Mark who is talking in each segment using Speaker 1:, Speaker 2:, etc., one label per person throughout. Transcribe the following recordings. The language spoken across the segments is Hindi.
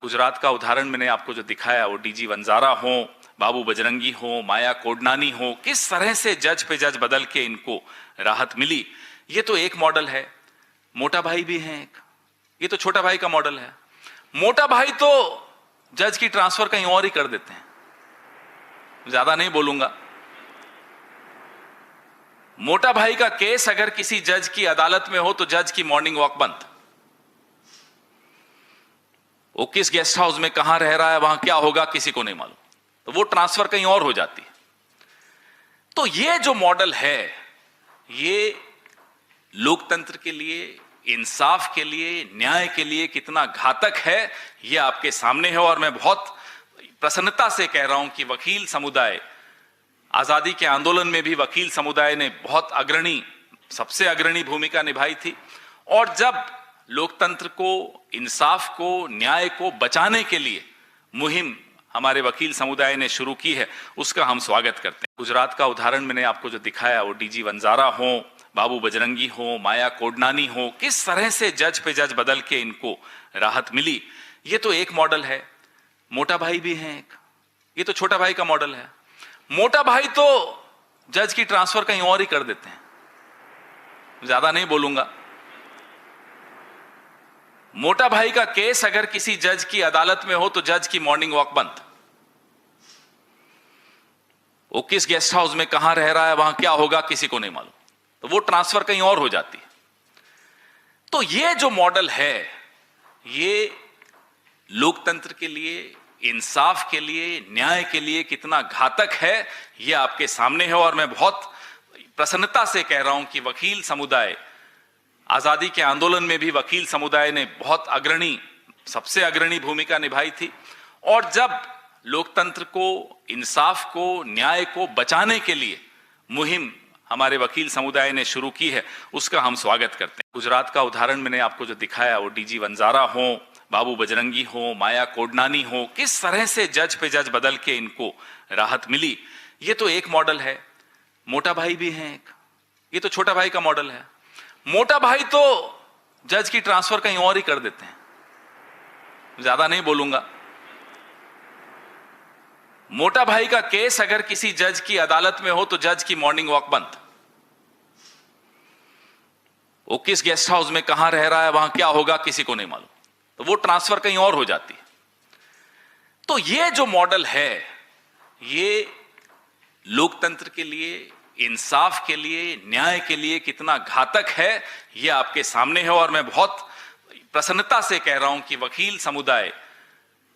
Speaker 1: गुजरात का उदाहरण मैंने आपको जो दिखाया वो डीजी वंजारा हो, बाबू बजरंगी हो, माया कोडनानी हो, किस तरह से जज पे जज बदल के इनको राहत मिली। ये तो एक मॉडल है। मोटा भाई भी है एक, ये तो छोटा भाई का मॉडल है। मोटा भाई तो जज की ट्रांसफर कहीं और ही कर देते हैं, ज्यादा नहीं बोलूंगा। मोटा भाई का केस अगर किसी जज की अदालत में हो तो जज की मॉर्निंग वॉक बंद। वो किस गेस्ट हाउस में कहां रह रहा है, वहां क्या होगा, किसी को नहीं मालूम, तो वो ट्रांसफर कहीं और हो जाती है। तो ये जो मॉडल है, ये लोकतंत्र के लिए, इंसाफ के लिए, न्याय के लिए कितना घातक है, ये आपके सामने है। और मैं बहुत प्रसन्नता से कह रहा हूं कि वकील समुदाय, आजादी के आंदोलन में भी वकील समुदाय ने बहुत अग्रणी, सबसे अग्रणी भूमिका निभाई थी। और जब लोकतंत्र को, इंसाफ को, न्याय को बचाने के लिए मुहिम हमारे वकील समुदाय ने शुरू की है, उसका हम स्वागत करते हैं। गुजरात का उदाहरण मैंने आपको जो दिखाया वो डीजी वंजारा हो, बाबू बजरंगी हो, माया कोडनानी हो, किस तरह से जज पे जज बदल के इनको राहत मिली। ये तो एक मॉडल है। मोटा भाई भी है एक, ये तो छोटा भाई का मॉडल है। मोटा भाई तो जज की ट्रांसफर कहीं और ही कर देते हैं, ज्यादा नहीं बोलूंगा। मोटा भाई का केस अगर किसी जज की अदालत में हो तो जज की मॉर्निंग वॉक बंद। वो किस गेस्ट हाउस में कहां रह रहा है, वहां क्या होगा, किसी को नहीं मालूम, तो वो ट्रांसफर कहीं और हो जाती है। तो ये जो मॉडल है, ये लोकतंत्र के लिए, इंसाफ के लिए, न्याय के लिए कितना घातक है, ये आपके सामने है। और मैं बहुत प्रसन्नता से कह रहा हूं कि वकील समुदाय, आजादी के आंदोलन में भी वकील समुदाय ने बहुत अग्रणी, सबसे अग्रणी भूमिका निभाई थी। और जब लोकतंत्र को, इंसाफ को, न्याय को बचाने के लिए मुहिम हमारे वकील समुदाय ने शुरू की है, उसका हम स्वागत करते हैं। गुजरात का उदाहरण मैंने आपको जो दिखाया वो डीजी वंजारा हो, बाबू बजरंगी हो, माया कोडनानी हो, किस तरह से जज पे जज बदल के इनको राहत मिली। ये तो एक मॉडल है। मोटा भाई भी है एक, ये तो छोटा भाई का मॉडल है। मोटा भाई तो जज की ट्रांसफर कहीं और ही कर देते हैं, ज्यादा नहीं बोलूंगा। मोटा भाई का केस अगर किसी जज की अदालत में हो तो जज की मॉर्निंग वॉक बंद। वो किस गेस्ट हाउस में कहां रह रहा है, वहां क्या होगा, किसी को नहीं मालूम, तो वो ट्रांसफर कहीं और हो जाती है। तो ये जो मॉडल है, ये लोकतंत्र के लिए, इंसाफ के लिए, न्याय के लिए कितना घातक है, ये आपके सामने है। और मैं बहुत प्रसन्नता से कह रहा हूं कि वकील समुदाय,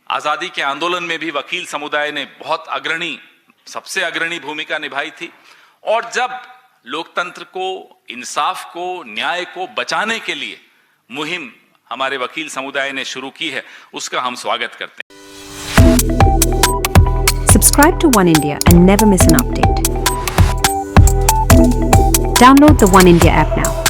Speaker 1: आजादी के आंदोलन में भी वकील समुदाय ने बहुत अग्रणी, सबसे अग्रणी भूमिका निभाई थी। और जब लोकतंत्र को, इंसाफ को, न्याय को बचाने के लिए मुहिम हमारे वकील समुदाय ने शुरू की है, उसका हम स्वागत करते हैं।
Speaker 2: Subscribe to One India and never miss an update. Download the One India app now.